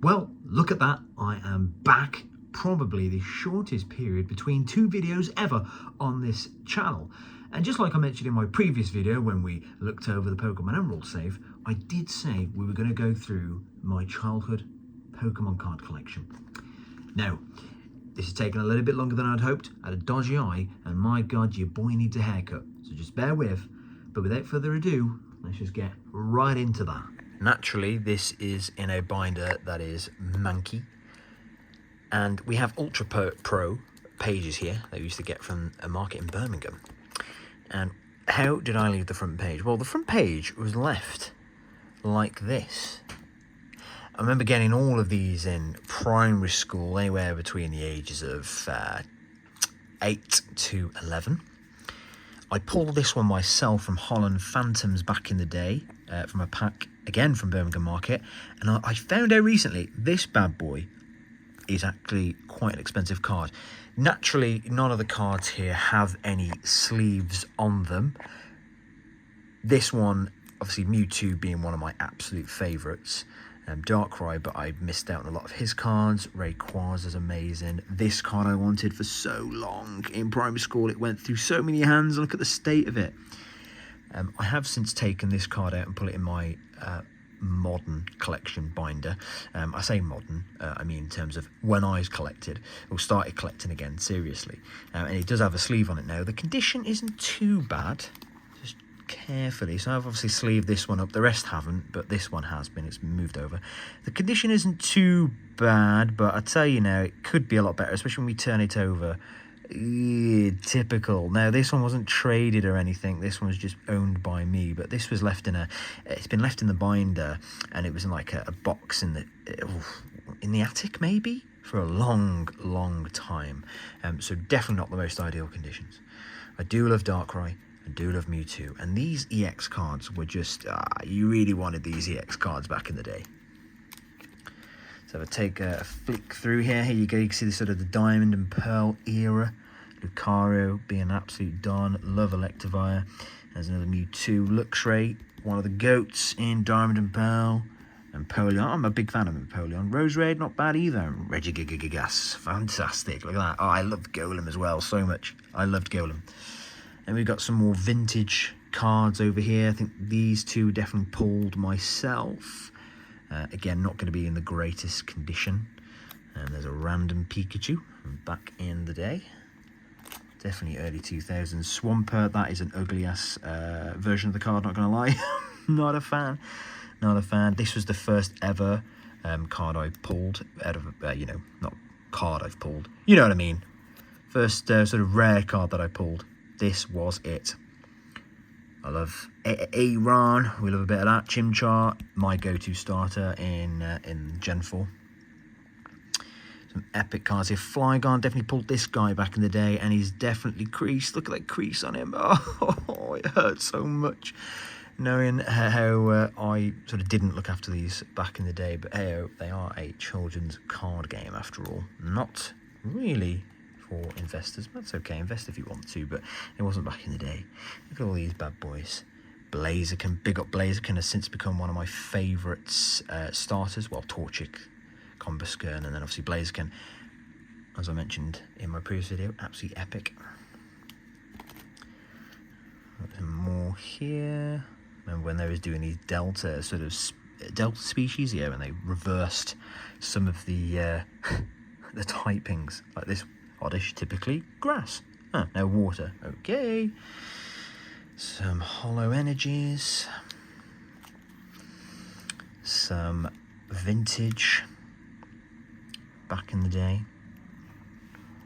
Well, look at that. I am back. Probably the shortest period between two videos ever on this channel. And just like I mentioned in my previous video when we looked over the Pokemon Emerald save, I did say we were going to go through my childhood Pokemon card collection. Now, this has taken a little bit longer than I'd hoped. I had a dodgy eye, and my God, your boy needs a haircut. So just bear with. But without further ado, let's just get right into that. Naturally, this is in a binder that is manky. And we have Ultra Pro pages here that we used to get from a market in Birmingham. And how did I leave the front page? Well, the front page was left like this. I remember getting all of these in primary school, anywhere between the ages of 8 to 11. I pulled this one myself from Holland Phantoms back in the day, from a pack, again from Birmingham Market. And I found out recently, this bad boy is actually quite an expensive card. Naturally, none of the cards here have any sleeves on them. This one, obviously Mewtwo being one of my absolute favourites. Darkrai, but I missed out on a lot of his cards. Rayquaza's amazing. This card I wanted for so long. In primary school, it went through so many hands. Look at the state of it. I have since taken this card out and put it in my modern collection binder. I say modern, I mean in terms of when I collected, or started collecting again, seriously. And it does have a sleeve on it now. The condition isn't too bad. Just carefully. So I've obviously sleeved this one up. The rest haven't, but this one has been. It's been moved over. The condition isn't too bad, but I tell you now, it could be a lot better, especially when we turn it over. Typical. Now, this one wasn't traded or anything. This one was just owned by me, but this was left in it's been left in the binder, and it was in like a box in the attic, maybe, for a long time. So definitely not the most ideal conditions. I do love Darkrai. I do love Mewtwo, and these EX cards were just, you really wanted these EX cards back in the day. So if I take a flick through here you go, you can see the sort of the Diamond and Pearl era. Lucario being an absolute don, love Electivire. There's another Mewtwo, Luxray, one of the GOATs in Diamond and Pearl. And Polion, I'm a big fan of Polion. Roserade, not bad either. Regigigas, fantastic, look at that. Oh, I loved Golem as well, so much. I loved Golem. And we've got some more vintage cards over here. I think these two definitely pulled myself. Again, not going to be in the greatest condition. And there's a random Pikachu from back in the day. Definitely early 2000s. Swampert, that is an ugly-ass version of the card, not going to lie. Not a fan. Not a fan. This was the first ever card I pulled out of, not card I've pulled. You know what I mean. First sort of rare card that I pulled. This was it. I love Aaron. We love a bit of that. Chimchar, my go-to starter in Gen 4. Some epic cards here. Flygon, definitely pulled this guy back in the day, and he's definitely creased. Look at that crease on him. Oh, it hurts so much knowing how I sort of didn't look after these back in the day. But hey, they are a children's card game after all. Not really for investors. That's okay, invest if you want to, but it wasn't back in the day. Look at all these bad boys. Blaziken, big up Blaziken, has since become one of my favourites starters. Well, Torchic, Combusken, and then obviously Blaziken, as I mentioned in my previous video, absolutely epic. Some more here. Remember when they was doing these delta species, yeah, when they reversed some of the the typings, like this. Oddish, typically grass. No water. Okay. Some hollow energies. Some vintage back in the day.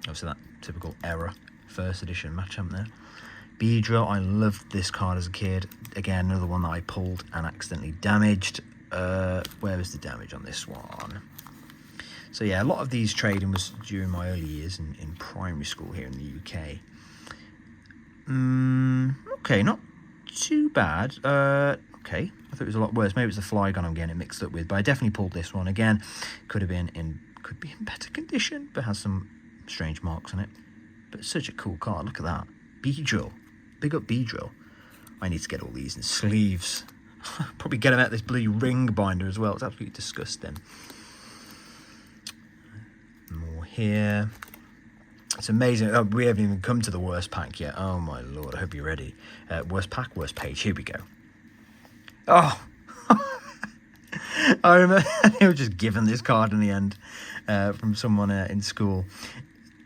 Obviously that typical error. First edition Machamp there. Beedrill, I loved this card as a kid. Again, another one that I pulled and accidentally damaged. Where was the damage on this one? So yeah, a lot of these trading was during my early years in primary school here in the UK. Okay, not too bad. Okay, I thought it was a lot worse. Maybe it's the Flygon I'm getting it mixed up with, but I definitely pulled this one again. Could be in better condition, but has some strange marks on it. But such a cool card. Look at that. Beedrill. Big up Beedrill. I need to get all these in sleeves. Probably get them out this blue ring binder as well. It's absolutely disgusting. here. It's amazing. Oh, we haven't even come to the worst pack yet. Oh my lord, I hope you're ready. Worst pack, worst page. Here we go. Oh, I remember they were just given this card in the end from someone in school.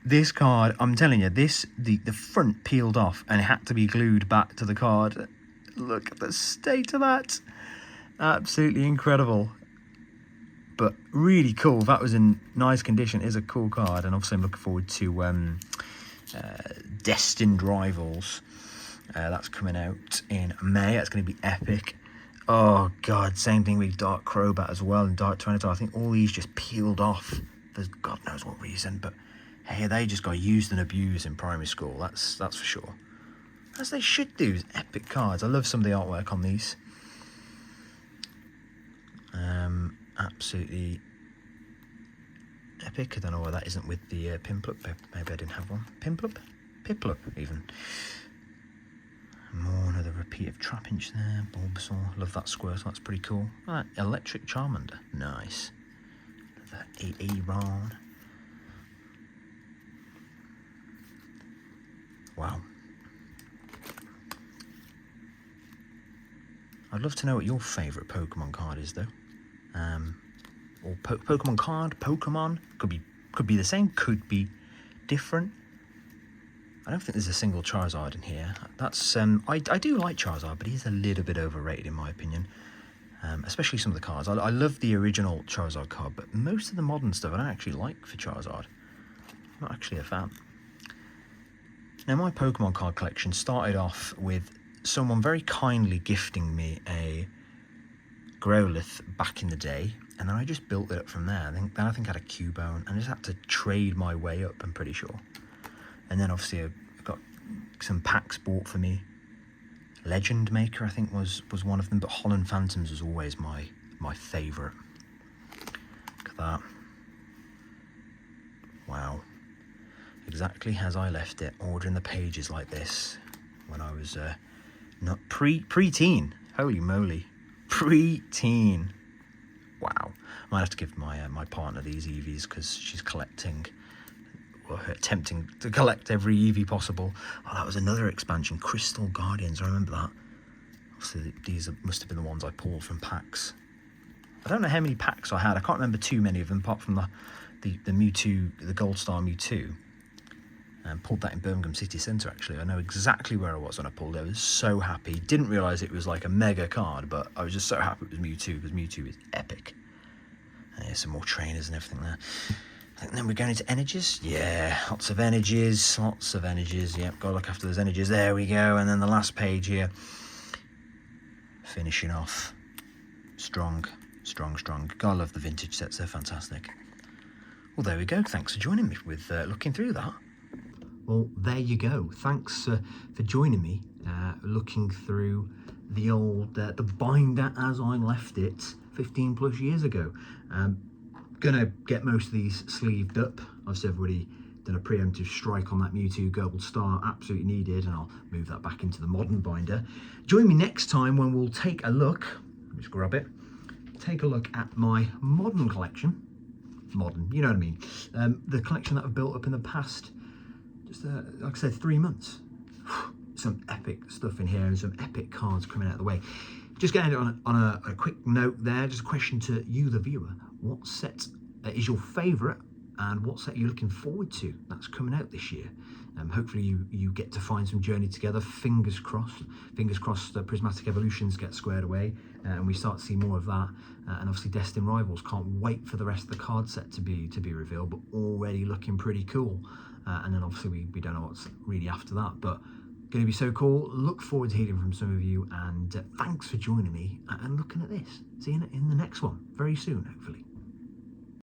This card, I'm telling you, the front peeled off and it had to be glued back to the card. Look at the state of that. Absolutely incredible. But really cool. That was in nice condition. It is a cool card, and obviously I'm looking forward to Destined Rivals. That's coming out in May. That's going to be epic. Oh god, same thing with Dark Crobat as well, and Dark Tyranitar. I think all these just peeled off. There's God knows what reason, but hey, they just got used and abused in primary school. That's for sure. As they should do. Epic cards. I love some of the artwork on these. Absolutely epic. I don't know why that isn't with the Piplup. Maybe I didn't have one. Piplup even. More another repeat of Trapinch there. Bulbasaur. Love that Squirtle. That's pretty cool. Right, Electric Charmander. Nice. Another Aeron. Wow. I'd love to know what your favourite Pokemon card is, though. Or Pokemon card, Pokemon. Could be the same, could be different. I don't think there's a single Charizard in here. That's I do like Charizard, but he's a little bit overrated in my opinion. Especially some of the cards. I love the original Charizard card, but most of the modern stuff I don't actually like for Charizard. I'm not actually a fan. Now, my Pokemon card collection started off with someone very kindly gifting me a Growlithe back in the day, and then I just built it up from there. I think I had a Cubone, and I just had to trade my way up, I'm pretty sure. And then obviously I got some packs bought for me. Legend Maker, I think, was one of them, but Holland Phantoms was always my favourite. Look at that. Wow. Exactly as I left it, ordering the pages like this when I was not pre-teen. Holy moly. Pre-teen. Wow. I might have to give my partner these Eevees because she's collecting, or attempting to collect every Eevee possible. Oh, that was another expansion, Crystal Guardians. I remember that. Obviously, these must have been the ones I pulled from packs. I don't know how many packs I had. I can't remember too many of them, apart from the Mewtwo, the Gold Star Mewtwo. And pulled that in Birmingham City Centre, actually. I know exactly where I was when I pulled it. I was so happy. Didn't realise it was like a mega card, but I was just so happy it was Mewtwo, because Mewtwo is epic. And there's some more trainers and everything there. I think then we're going into energies. Yeah, lots of energies. Yep, got to look after those energies. There we go. And then the last page here. Finishing off. Strong. Gotta love the vintage sets. They're fantastic. Well, there we go. Thanks for joining me with looking through that. Well, there you go. Thanks for joining me looking through the old the binder as I left it 15 plus years ago. Gonna get most of these sleeved up. I've already done a preemptive strike on that Mewtwo Gold Star, absolutely needed, and I'll move that back into the modern binder. Join me next time when we'll take a look. Let me just grab it. Take a look at my modern collection. Modern, you know what I mean. The collection that I've built up in the past, just like I said, 3 months. Some epic stuff in here and some epic cards coming out of the way. Just getting it on a quick note there, just a question to you, the viewer. What set is your favourite, and what set are you looking forward to that's coming out this year? Hopefully you get to find some journey together. Fingers crossed Prismatic Evolutions get squared away and we start to see more of that. And obviously Destined Rivals, can't wait for the rest of the card set to be revealed, but already looking pretty cool. And then obviously we don't know what's really after that, but going to be so cool. Look forward to hearing from some of you, and thanks for joining me and looking at this. See you in the next one very soon, hopefully.